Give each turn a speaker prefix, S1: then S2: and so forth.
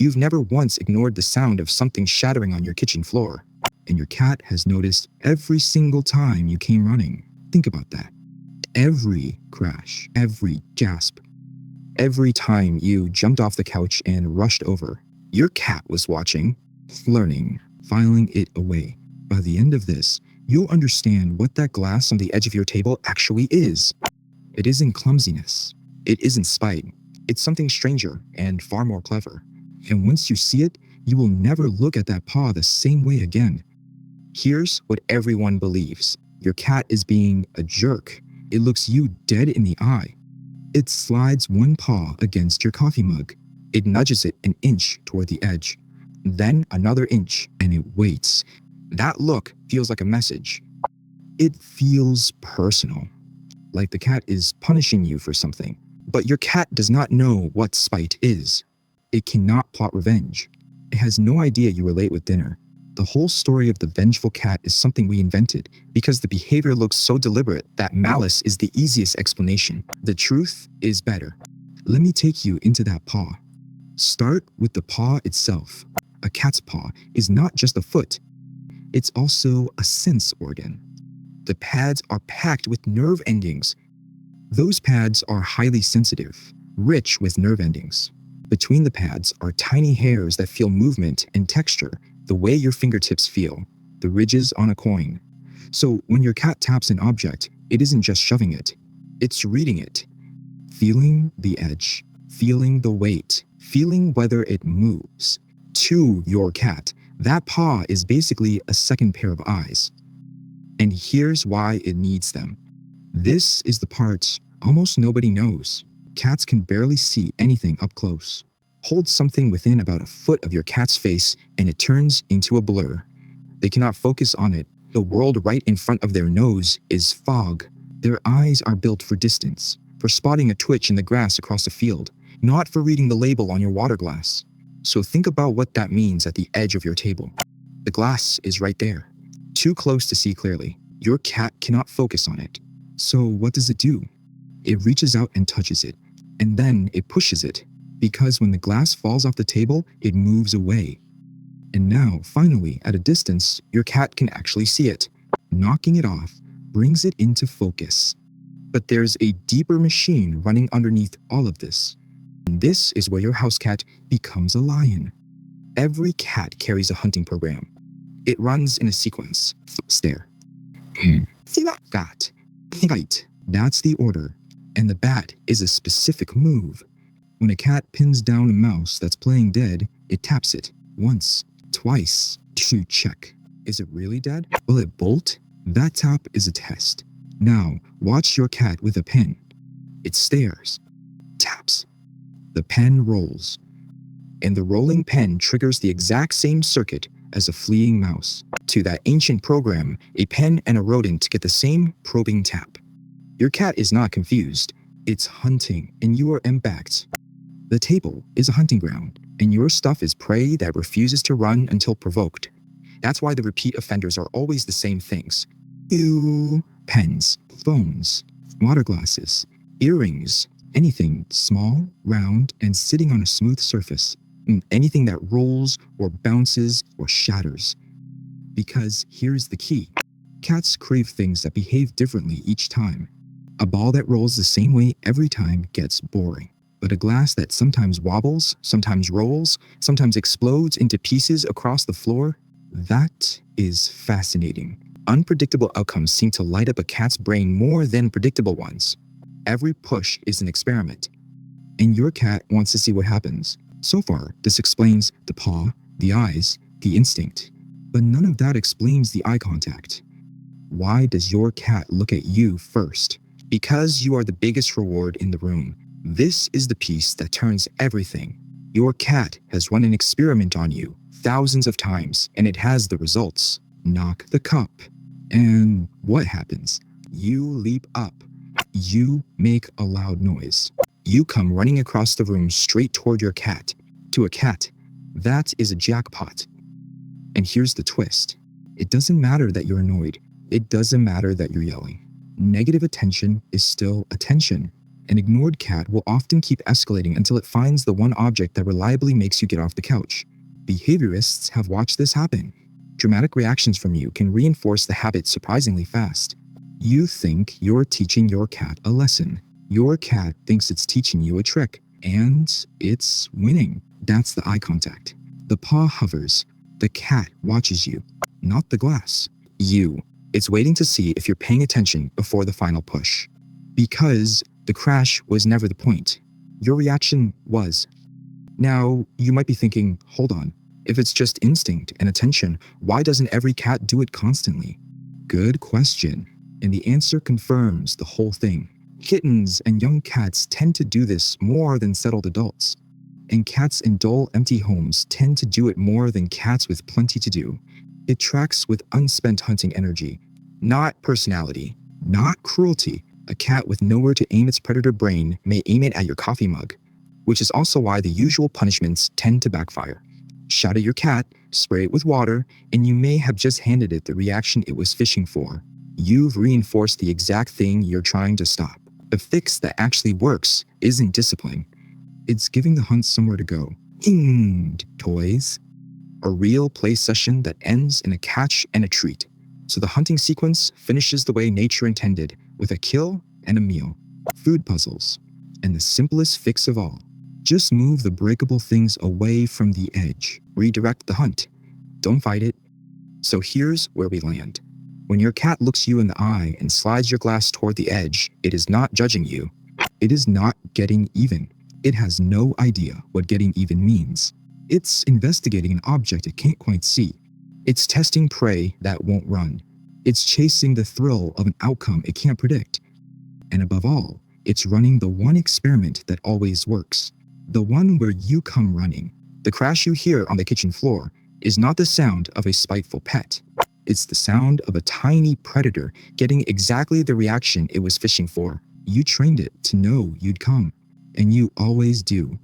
S1: You've never once ignored the sound of something shattering on your kitchen floor. And your cat has noticed every single time you came running. Think about that. Every crash, every gasp, every time you jumped off the couch and rushed over. Your cat was watching, learning, filing it away. By the end of this, you'll understand what that glass on the edge of your table actually is. It isn't clumsiness. It isn't spite. It's something stranger and far more clever. And once you see it, you will never look at that paw the same way again. Here's what everyone believes. Your cat is being a jerk. It looks you dead in the eye. It slides one paw against your coffee mug. It nudges it an inch toward the edge. Then another inch, and it waits. That look feels like a message. It feels personal, like the cat is punishing you for something. But your cat does not know what spite is. It cannot plot revenge. It has no idea you were late with dinner. The whole story of the vengeful cat is something we invented because the behavior looks so deliberate that malice is the easiest explanation. The truth is better. Let me take you into that paw. Start with the paw itself. A cat's paw is not just a foot. It's also a sense organ. The pads are packed with nerve endings. Those pads are highly sensitive, rich with nerve endings. Between the pads are tiny hairs that feel movement and texture, the way your fingertips feel, the ridges on a coin. So when your cat taps an object, it isn't just shoving it, it's reading it. Feeling the edge, feeling the weight, feeling whether it moves. To your cat, that paw is basically a second pair of eyes. And here's why it needs them. This is the part almost nobody knows. Cats can barely see anything up close. Hold something within about a foot of your cat's face and it turns into a blur. They cannot focus on it. The world right in front of their nose is fog. Their eyes are built for distance, for spotting a twitch in the grass across the field, not for reading the label on your water glass. So think about what that means at the edge of your table. The glass is right there, too close to see clearly. Your cat cannot focus on it. So what does it do? It reaches out and touches it, and then it pushes it, because when the glass falls off the table, it moves away. And now, finally, at a distance, your cat can actually see it. Knocking it off brings it into focus. But there's a deeper machine running underneath all of this. And this is where your house cat becomes a lion. Every cat carries a hunting program. It runs in a sequence. Stare. Bat. Bite. That's the order. And the bat is a specific move. When a cat pins down a mouse that's playing dead, it taps it once, twice, to check. Is it really dead? Will it bolt? That tap is a test. Now, watch your cat with a pen. It stares, taps. The pen rolls. And the rolling pen triggers the exact same circuit as a fleeing mouse. To that ancient program, a pen and a rodent get the same probing tap. Your cat is not confused. It's hunting, and you are embarked. The table is a hunting ground, and your stuff is prey that refuses to run until provoked. That's why the repeat offenders are always the same things. Ew. Pens, phones, water glasses, earrings, anything small, round, and sitting on a smooth surface. Anything that rolls or bounces or shatters. Because here's the key. Cats crave things that behave differently each time. A ball that rolls the same way every time gets boring. But a glass that sometimes wobbles, sometimes rolls, sometimes explodes into pieces across the floor, that is fascinating. Unpredictable outcomes seem to light up a cat's brain more than predictable ones. Every push is an experiment. And your cat wants to see what happens. So far, this explains the paw, the eyes, the instinct. But none of that explains the eye contact. Why does your cat look at you first? Because you are the biggest reward in the room. This is the piece that turns everything. Your cat has run an experiment on you thousands of times, and it has the results. Knock the cup. And what happens? You leap up. You make a loud noise. You come running across the room straight toward your cat. To a cat, that is a jackpot. And here's the twist. It doesn't matter that you're annoyed. It doesn't matter that you're yelling. Negative attention is still attention. An ignored cat will often keep escalating until it finds the one object that reliably makes you get off the couch. Behaviorists have watched this happen. Dramatic reactions from you can reinforce the habit surprisingly fast. You think you're teaching your cat a lesson. Your cat thinks it's teaching you a trick, and it's winning. That's the eye contact. The paw hovers. The cat watches you, not the glass. You. It's waiting to see if you're paying attention before the final push. Because the crash was never the point. Your reaction was. Now, you might be thinking, hold on, if it's just instinct and attention, why doesn't every cat do it constantly? Good question. And the answer confirms the whole thing. Kittens and young cats tend to do this more than settled adults. And cats in dull, empty homes tend to do it more than cats with plenty to do. It tracks with unspent hunting energy, not personality, not cruelty. A cat with nowhere to aim its predator brain may aim it at your coffee mug, which is also why the usual punishments tend to backfire. Shout at your cat, spray it with water, and you may have just handed it the reaction it was fishing for. You've reinforced the exact thing you're trying to stop. A fix that actually works isn't discipline. It's giving the hunt somewhere to go. Toys. A real play session that ends in a catch and a treat. So the hunting sequence finishes the way nature intended, with a kill and a meal. Food puzzles. And the simplest fix of all. Just move the breakable things away from the edge. Redirect the hunt. Don't fight it. So here's where we land. When your cat looks you in the eye and slides your glass toward the edge, it is not judging you. It is not getting even. It has no idea what getting even means. It's investigating an object it can't quite see. It's testing prey that won't run. It's chasing the thrill of an outcome it can't predict. And above all, it's running the one experiment that always works. The one where you come running. The crash you hear on the kitchen floor is not the sound of a spiteful pet. It's the sound of a tiny predator getting exactly the reaction it was fishing for. You trained it to know you'd come. And you always do.